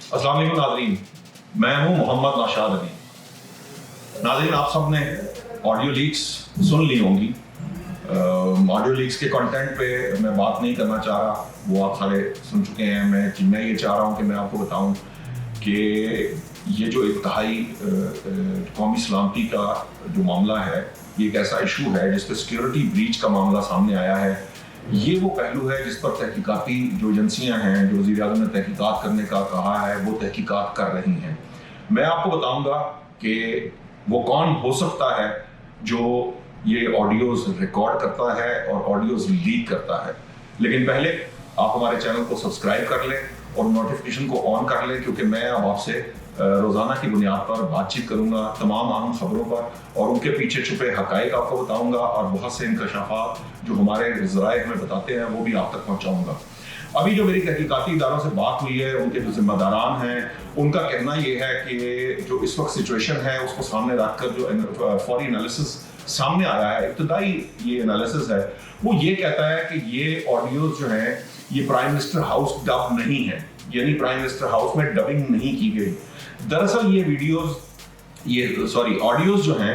अस्सलाम वालेकुम नाज़रीन, मैं हूं मोहम्मद नौशाद अली। नाज़रीन, आप सब ने ऑडियो लीक्स सुन ली होंगी। ऑडियो लीक्स के कंटेंट पे मैं बात नहीं करना चाह रहा, वो आप सारे सुन चुके हैं। मैं ये चाह रहा हूं कि मैं आपको बताऊं कि ये जो इंतहाई कौमी सलामती का जो मामला है, ये एक ऐसा इशू है जिस पर सिक्योरिटी ब्रीच का मामला सामने आया है। ये वो पहलू है जिस पर तहकीकाती जो एजेंसियां हैं, जो वज़ीर-ए-आज़म ने तहकीकात करने का कहा है, वो तहकीकात कर रही हैं। मैं आपको बताऊंगा कि वो कौन हो सकता है जो ये ऑडियोज़ रिकॉर्ड करता है और ऑडियोज़ लीक करता है। लेकिन पहले आप हमारे चैनल को सब्सक्राइब कर लें और नोटिफिकेशन को ऑन कर लें, क्योंकि मैं अब आपसे रोज़ाना की बुनियाद पर बातचीत करूंगा तमाम अहम खबरों पर, और उनके पीछे छुपे हक़ाइक़ आपको बताऊंगा, और बहुत से इंकशाफात जो हमारे ज़राए हमें बताते हैं वो भी आप तक पहुंचाऊंगा। अभी जो मेरी तहकीकाती इदारों से बात हुई है, उनके जो जिम्मेदारान हैं, उनका कहना ये है कि जो इस वक्त सिचुएशन है उसको सामने रखकर जो फौरी एनालिसिस सामने आया है, इब्तदाई ये एनालिसिस है, वो ये कहता है कि ये ऑडियोज जो हैं ये प्राइम मिनिस्टर हाउस डब नहीं है, यानी प्राइम मिनिस्टर हाउस में डबिंग नहीं की गई। दरअसल ये ऑडियोज जो हैं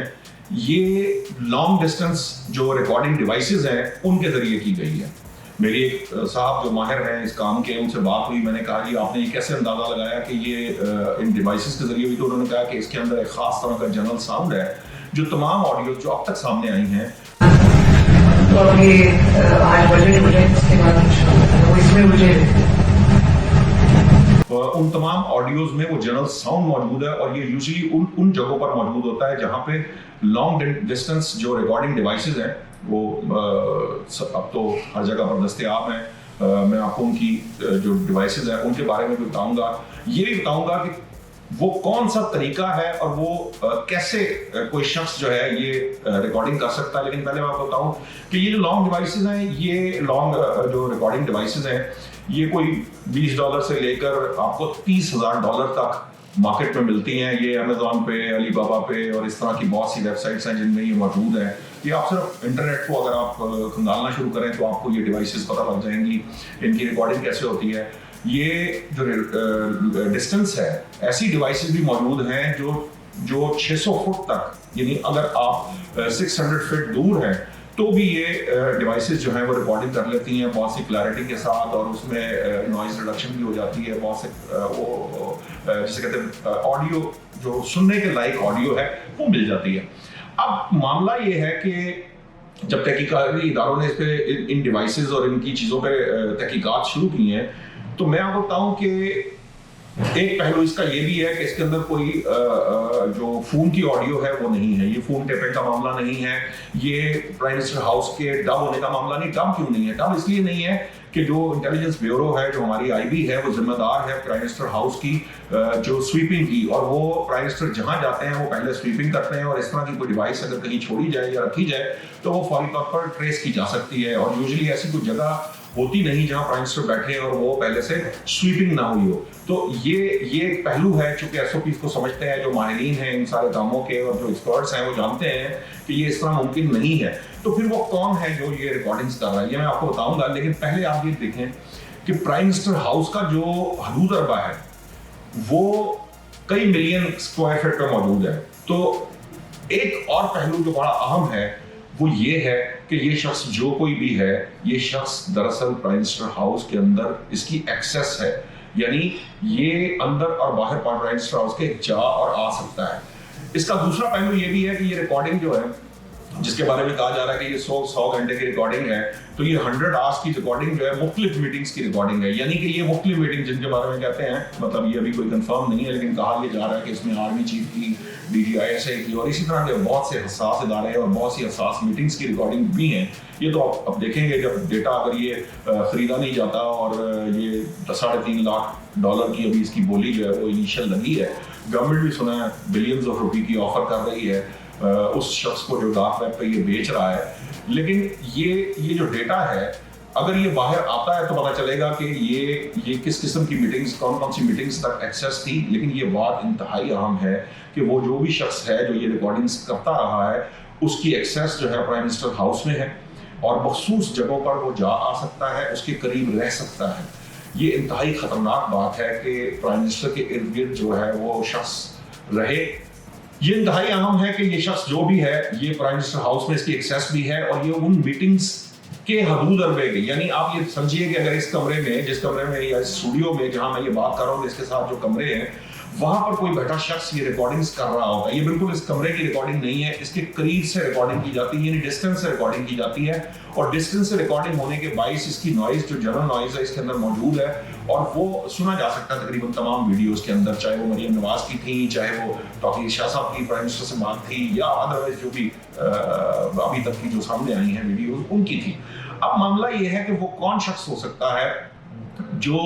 ये लॉन्ग डिस्टेंस जो रिकॉर्डिंग डिवाइसेस हैं उनके जरिए की गई है। मेरी एक साहब जो माहिर हैं इस काम के, उनसे बात हुई। मैंने कहा जी आपने ये कैसे अंदाजा लगाया कि ये इन डिवाइसेस के जरिए हुई? तो उन्होंने कहा कि इसके अंदर एक खास तरह का जनरल साउंड है जो तमाम ऑडियो जो अब तक सामने आई हैं, तो अभी आज बजट इसके बाद इसमें मुझे उन तमाम ऑडियोज में वो जनरल साउंड मौजूद है, और ये यूजुअली उन जगहों पर मौजूद होता है जहां पे लॉन्ग डिस्टेंस जो रिकॉर्डिंग डिवाइसेस हैं वो अब तो हर जगह पर दस्तयाब हैं। मैं आपको उनकी जो डिवाइसेस हैं उनके बारे में भी बताऊंगा। ये भी बताऊंगा कि वो कौन सा तरीका है और वो कैसे कोई शख्स जो है ये रिकॉर्डिंग कर सकता है। लेकिन पहले मैं आपको बताऊं कि ये जो लॉन्ग डिवाइसेस हैं, ये लॉन्ग जो रिकॉर्डिंग डिवाइसेस हैं, ये कोई $20 से लेकर आपको $30,000 तक मार्केट में मिलती हैं। ये अमेज़ॉन पे, अली बाबा पे और इस तरह की बहुत सी वेबसाइट्स हैं जिनमें ये मौजूद है। ये आप सिर्फ इंटरनेट को अगर आप खंगालना शुरू करें तो आपको ये डिवाइसेस पता लग जाएंगी, इनकी रिकॉर्डिंग कैसे होती है। ये जो डिस्टेंस है, ऐसी डिवाइसेस भी मौजूद हैं जो 600 फुट तक, यानी अगर आप 600 फीट दूर हैं तो भी ये डिवाइसेस जो हैं वो रिकॉर्डिंग कर लेती हैं बहुत सी क्लैरिटी के साथ, और उसमें नॉइज रिडक्शन भी हो जाती है। बहुत से वो जिसे कहते हैं ऑडियो जो सुनने के लायक ऑडियो है वो मिल जाती है। अब मामला ये है कि जब तहकीकाती इदारों ने इस पे इन डिवाइसेस और इनकी चीज़ों पे तहकीकात शुरू की हैं, तो मैं आपको बताऊं कि एक पहलू इसका ये भी है कि इसके अंदर कोई जो फोन की ऑडियो है वो नहीं है। ये फोन टेपिंग का मामला नहीं है, ये प्राइम मिनिस्टर हाउस के डब होने का मामला नहीं। डब क्यों नहीं है? डब इसलिए नहीं है कि जो इंटेलिजेंस ब्यूरो है, जो हमारी आईबी है, वो जिम्मेदार है प्राइम मिनिस्टर हाउस की जो स्वीपिंग की, और वो प्राइम मिनिस्टर जहां जाते हैं वो पहले स्वीपिंग करते हैं, और इस तरह की कोई डिवाइस अगर कहीं छोड़ी जाए या रखी जाए तो वो फौरी तौर पर ट्रेस की जा सकती है। और यूजुअली ऐसी कोई जगह होती नहीं जहां प्राइम मिनिस्टर बैठे हैं और वो पहले से स्वीपिंग ना हुई हो। तो ये एक पहलू है, चूंकि एसओपी को समझते हैं जो माहिरीन हैं इन सारे कामों के और जो एक्सपर्ट्स हैं वो जानते हैं कि ये इस तरह मुमकिन नहीं है। तो फिर वो कौन है जो ये रिकॉर्डिंग्स कर रहा है, ये मैं आपको बताऊंगा। लेकिन पहले आप ये देखें कि प्राइम मिनिस्टर हाउस का जो हदूद अरबा है वो कई मिलियन स्क्वायर फीट पर मौजूद है। तो एक और पहलू जो बड़ा अहम है वो ये है कि ये शख्स जो कोई भी है, ये शख्स दरअसल प्राइम मिनिस्टर हाउस के अंदर इसकी एक्सेस है, यानी ये अंदर और बाहर प्राइम मिनिस्टर हाउस के जा और आ सकता है। इसका दूसरा पहलू ये भी है कि ये रिकॉर्डिंग जो है, जिसके बारे में कहा जा रहा है कि ये 100 घंटे की रिकॉर्डिंग है, तो ये 100 आवर्स की रिकॉर्डिंग जो है मुख्तलिफ मीटिंग्स की रिकॉर्डिंग है। यानी कि ये मुख्तलिफ मीटिंग जिनके बारे में कहते हैं, मतलब ये अभी कोई कंफर्म नहीं है, लेकिन कहा ये जा रहा है कि इसमें आर्मी चीफ की, DGISA की और इसी तरह के बहुत से हसास इदारे और बहुत सी हसास मीटिंग्स की रिकॉर्डिंग भी हैं। ये तो आप अब देखेंगे जब डेटा अगर ये खरीदा नहीं जाता, और ये $3.5 लाख की अभी इसकी बोली जो है वो इनिशियल लगी है। गवर्नमेंट भी सुना है बिलियंस ऑफ रुपए की ऑफर कर रही है उस शख्स को जो डार्क वेब पे ये बेच रहा है। लेकिन ये जो डेटा है, अगर ये बाहर आता है तो पता चलेगा कि ये किस किस्म की मीटिंग्स, कौन कौन सी मीटिंग्स तक एक्सेस थी। लेकिन ये बात इंतहाई अहम है कि वो जो भी शख्स है जो ये रिकॉर्डिंग्स करता रहा है, उसकी एक्सेस जो है प्राइम मिनिस्टर हाउस में है, और मखसूस जगहों पर वो जा आ सकता है, उसके करीब रह सकता है। یہ انتہائی خطرناک بات ہے کہ پرائم منسٹر کے ارد گرد جو ہے وہ شخص رہے. یہ انتہائی اہم ہے کہ یہ شخص جو بھی ہے یہ پرائم منسٹر ہاؤس میں اس کی ایکسیس بھی ہے اور یہ ان میٹنگز کے حدود اربے گی. یعنی آپ یہ سمجھیے کہ اگر اس کمرے میں جس کمرے میں یا اس اسٹوڈیو میں جہاں میں یہ بات کر رہا ہوں اس کے ساتھ جو کمرے ہیں وہاں پر کوئی بیٹھا شخص یہ ریکارڈنگز کر رہا ہوتا ہے, یہ بالکل اس کمرے کی ریکارڈنگ نہیں ہے, اس کے قریب سے ریکارڈنگ کی جاتی ہے, یعنی ڈسٹینس سے ریکارڈنگ کی جاتی ہے. اور ڈسٹینس سے ریکارڈنگ ہونے کے باعث اس کی نوائز جو جنرل نوائز ہے اس کے اندر موجود ہے اور وہ سنا جا سکتا ہے تقریباً تمام ویڈیوز کے اندر, چاہے وہ مریم نواز کی تھی, چاہے وہ توقیر شاہ صاحب کی پرائم منسٹر سے بات تھی, یا ادروائز جو بھی ابھی تک کی جو سامنے آئی ہیں ویڈیوز ان کی تھی. اب معاملہ یہ ہے کہ وہ کون شخص ہو سکتا ہے جو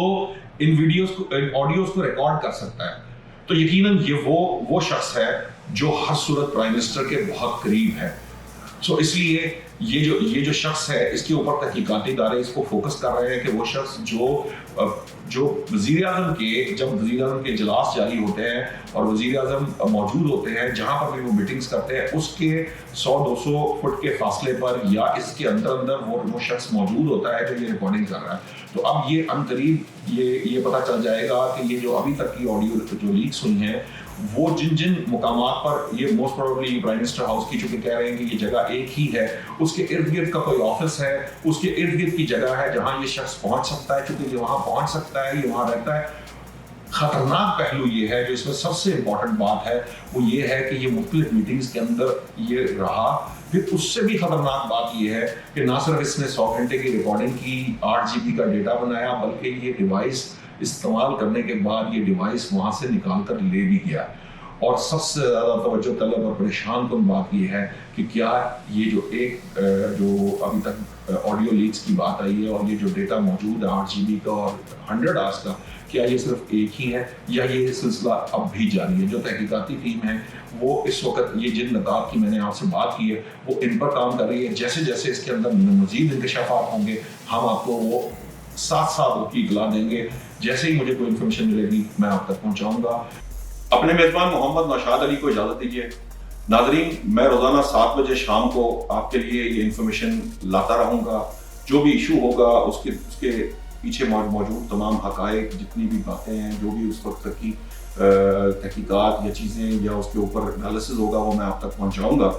ان ویڈیوز کو ان آڈیوز کو ریکارڈ کر سکتا ہے. تو یقیناً یہ وہ شخص ہے جو ہر صورت پرائم منسٹر کے بہت قریب ہے. سو اس لیے یہ جو شخص ہے اس کے اوپر تحقیقاتی ادارے اس کو فوکس کر رہے ہیں کہ وہ شخص جو وزیر اعظم کے جب وزیر اعظم کے اجلاس جاری ہوتے ہیں اور وزیر اعظم موجود ہوتے ہیں جہاں پر بھی وہ میٹنگز کرتے ہیں اس کے 100-200 فٹ کے فاصلے پر یا اس کے اندر وہ شخص موجود ہوتا ہے جو یہ ریکارڈنگ کر رہا ہے. تو اب یہ عنقریب یہ پتہ چل جائے گا کہ یہ جو ابھی تک کی آڈیو جو لیکس ہوئی ہیں وہ جن مقامات پر یہ most probably prime minister house کی چونکہ کہہ رہے ہیں کہ یہ جگہ ایک ہی ہے, اس کے ارد گرد کا کوئی آفس ہے, اس کے ارد گرد کی جگہ ہے جہاں یہ شخص پہنچ سکتا ہے, چونکہ یہ وہاں پہنچ سکتا ہے, یہ وہاں رہتا ہے. خطرناک پہلو یہ ہے جو اس میں سب سے امپورٹنٹ بات ہے وہ یہ ہے کہ یہ مختلف میٹنگز کے اندر یہ رہا. پھر اس سے بھی خطرناک بات یہ ہے کہ نہ صرف اس نے 100 گھنٹے کی ریکارڈنگ کی, 8 GB کا ڈیٹا بنایا, بلکہ یہ ڈیوائس استعمال کرنے کے بعد یہ ڈیوائس وہاں سے نکال کر لے بھی گیا. اور سب سے زیادہ توجہ طلب اور پریشان کن بات یہ ہے کہ کیا یہ جو ابھی تک آڈیو لیکس کی بات آئی ہے اور یہ جو ڈیٹا موجود ہے 8 GB کا اور 100 آورس کا, کیا یہ صرف ایک ہی ہے یا یہ سلسلہ اب بھی جاری ہے. جو تحقیقاتی ٹیم ہے وہ اس وقت یہ جن نکات کی میں نے آپ سے بات کی ہے وہ ان پر کام کر رہی ہے. جیسے جیسے اس کے اندر مزید انکشافات ہوں گے ہم آپ کو وہ ساتھ اس کی اطلاع دیں گے. جیسے ہی مجھے کوئی انفارمیشن ملے گی میں آپ تک پہنچاؤں گا. اپنے میزبان محمد نوشاد علی کو اجازت دیجیے. ناظرین, میں روزانہ 7 بجے شام کو آپ کے لیے یہ انفارمیشن لاتا رہوں گا. جو بھی ایشو ہوگا اس کے پیچھے موجود تمام حقائق, جتنی بھی باتیں ہیں, جو بھی اس وقت تک کی تحقیقات یا چیزیں یا اس کے اوپر انالیسز ہوگا وہ میں آپ تک پہنچاؤں گا.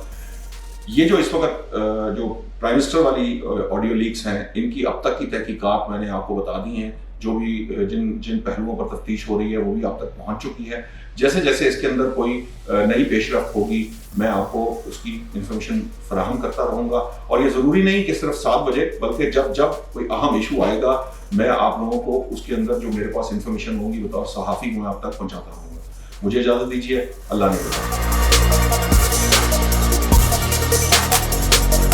یہ جو اس وقت جو پرائم منسٹر والی آڈیو لیکس ہیں ان کی اب تک کی تحقیقات میں نے آپ کو بتا دی ہیں. جو بھی جن پہلوؤں پر تفتیش ہو رہی ہے وہ بھی آپ تک پہنچ چکی ہے. جیسے جیسے اس کے اندر کوئی نئی پیش رفت ہوگی میں آپ کو اس کی انفارمیشن فراہم کرتا رہوں گا. اور یہ ضروری نہیں کہ صرف 7 بجے, بلکہ جب کوئی اہم ایشو آئے گا میں آپ لوگوں کو اس کے اندر جو میرے پاس انفارمیشن ہوگی بطور صحافی میں آپ تک پہنچاتا رہوں گا. مجھے اجازت دیجیے. اللہ نے